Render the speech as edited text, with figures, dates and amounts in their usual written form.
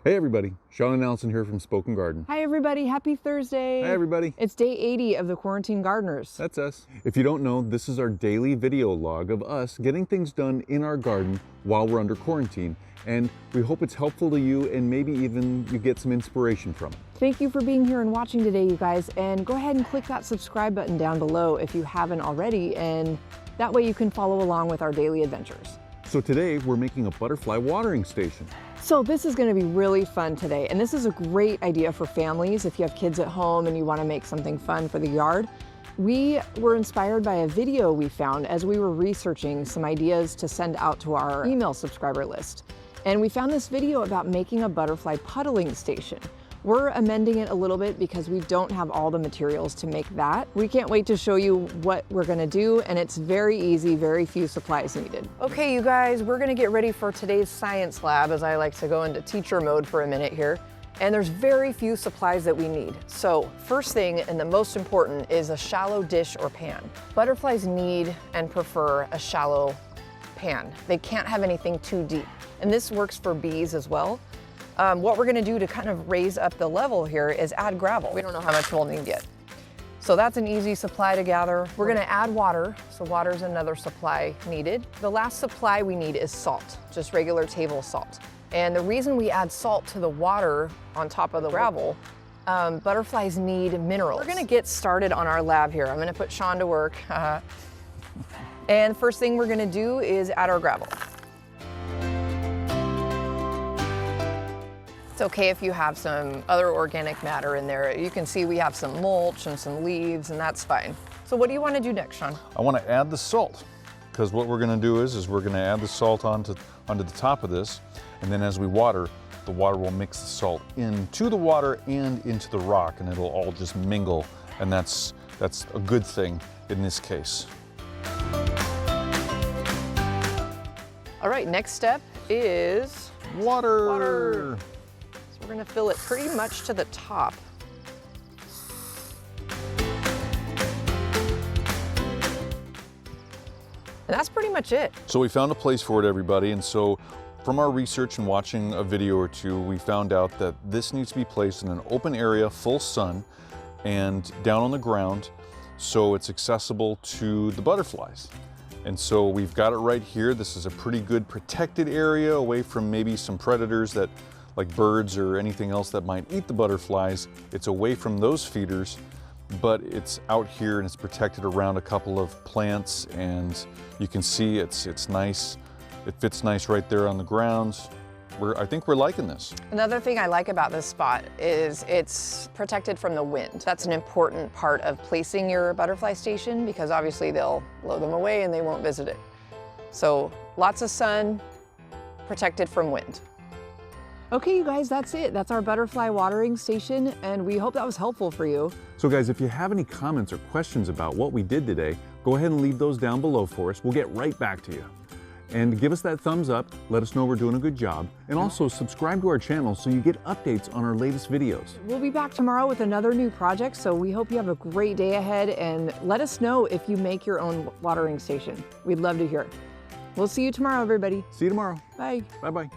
Hey everybody, Sean and Allison here from Spoken Garden. Hi everybody, happy Thursday. Hi everybody. It's day 80 of the Quarantine Gardeners. That's us. If you don't know, this is our daily video log of us getting things done in our garden while we're under quarantine. And we hope it's helpful to you and maybe even you get some inspiration from it. Thank you for being here and watching today, you guys. And go ahead and click that subscribe button down below if you haven't already. And that way you can follow along with our daily adventures. So today we're making a butterfly watering station. So this is going to be really fun today, and this is a great idea for families if you have kids at home and you want to make something fun for the yard. We were inspired by a video we found as we were researching some ideas to send out to our email subscriber list. And we found this video about making a butterfly puddling station. We're amending it a little bit because we don't have all the materials to make that. We can't wait to show you what we're gonna do, and it's very easy, very few supplies needed. Okay, you guys, we're gonna get ready for today's science lab, as I like to go into teacher mode for a minute here. And there's very few supplies that we need. So first thing, and the most important, is a shallow dish or pan. Butterflies need and prefer a shallow pan. They can't have anything too deep. And this works for bees as well. What we're gonna do to kind of raise up the level here is add gravel. We don't know how much we'll need yet. So that's an easy supply to gather. We're gonna add water, so water's another supply needed. The last supply we need is salt, just regular table salt. And the reason we add salt to the water on top of the gravel, butterflies need minerals. We're gonna get started on our lab here. I'm gonna put Sean to work. And the first thing we're gonna do is add our gravel. It's okay if you have some other organic matter in there. You can see we have some mulch and some leaves, and that's fine. So what do you want to do next, Sean? I want to add the salt, because what we're going to do is we're going to add the salt onto the top of this, and then as we water, the water will mix the salt into the water and into the rock, and it'll all just mingle, and that's a good thing in this case. All right, next step is Water. We're gonna fill it pretty much to the top. And that's pretty much it. So we found a place for it, everybody, and so from our research and watching a video or two, we found out that this needs to be placed in an open area, full sun, and down on the ground, so it's accessible to the butterflies. And so we've got it right here. This is a pretty good protected area away from maybe some predators that, like birds or anything else that might eat the butterflies. It's away from those feeders, but it's out here and it's protected around a couple of plants, and you can see it's nice. It fits nice right there on the ground. I think we're liking this. Another thing I like about this spot is it's protected from the wind. That's an important part of placing your butterfly station, because obviously they'll blow them away and they won't visit it. So lots of sun, protected from wind. Okay, you guys, that's it. That's our butterfly watering station, and we hope that was helpful for you. So guys, if you have any comments or questions about what we did today, go ahead and leave those down below for us. We'll get right back to you. And give us that thumbs up, let us know we're doing a good job, and also subscribe to our channel so you get updates on our latest videos. We'll be back tomorrow with another new project, so we hope you have a great day ahead, and let us know if you make your own watering station. We'd love to hear it. We'll see you tomorrow, everybody. See you tomorrow. Bye. Bye-bye.